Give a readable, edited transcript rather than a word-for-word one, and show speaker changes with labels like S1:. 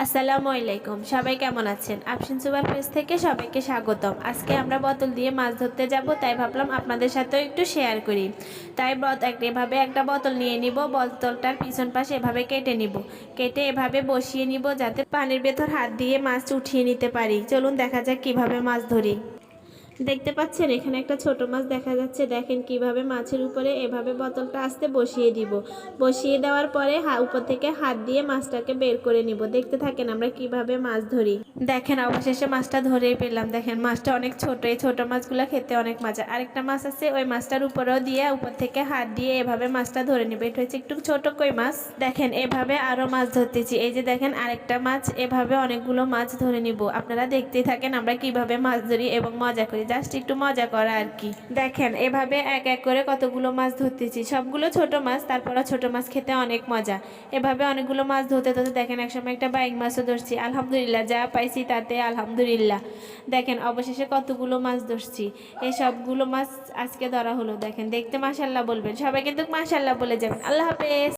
S1: আসসালামু আলাইকুম, সবাই কেমন আছেন? আফশিন সুপার পেজ থেকে সবাইকে স্বাগতম। আজকে আমরা বোতল দিয়ে মাছ ধরতে যাব, তাই ভাবলাম আপনাদের সাথেও একটু শেয়ার করি। তাই এভাবে একটা বোতল নিয়ে নিব, বোতলটার পিছন পাশে এভাবে কেটে নিব, কেটে এভাবে বসিয়ে নিব যাতে পানির ভেতর হাত দিয়ে মাছ উঠিয়ে নিতে পারি। চলুন দেখা যাক কিভাবে মাছ ধরি। দেখতে পাচ্ছেন এখানে একটা ছোট মাছ দেখা যাচ্ছে। দেখেন কিভাবে মাছের উপরে এভাবে বোতলটা আস্তে বসিয়ে দিব। বসিয়ে দেওয়ার পরে উপর থেকে হাত দিয়ে মাছটাকে বের করে নিব। দেখতে থাকেন আমরা কিভাবে মাছ ধরি। দেখেন অবশেষে মাছটা ধরেই পেলাম। দেখেন মাছটা অনেক ছোট, এই ছোট মাছগুলো খেতে অনেক মজা। আরেকটা মাছ আছে, ওই মাছটার উপরেও দিয়ে উপর থেকে হাত দিয়ে এভাবে মাছটা ধরে নিব। এটা হচ্ছে একটু ছোট কই মাছ। দেখেন এভাবে আরো মাছ ধরতেছি। এই যে দেখেন আরেকটা মাছ, এভাবে অনেকগুলো মাছ ধরে নিব। আপনারা দেখতেই থাকেন আমরা কিভাবে মাছ ধরি এবং মজা করি, জাস্ট একটু মজা করা আর কি। দেখেন এভাবে এক এক করে কতগুলো মাছ ধরতেছি, সবগুলো ছোট মাছ, তারপরে ছোট মাছ খেতে অনেক মজা। এভাবে অনেকগুলো মাছ ধরতে ধরতে দেখেন একসময় একটা বাইক মাছও ধরছি। আলহামদুলিল্লাহ, যা পাইছি তাতে আলহামদুলিল্লাহ। দেখেন অবশেষে কতগুলো মাছ ধরছি। এই সবগুলো মাছ আজকে ধরা হলো। দেখেন দেখতে মাশাআল্লাহ বলবেন সবাই, কিন্তু মাশাআল্লাহ বলে যাবেন। আল্লাহ হাফেজ।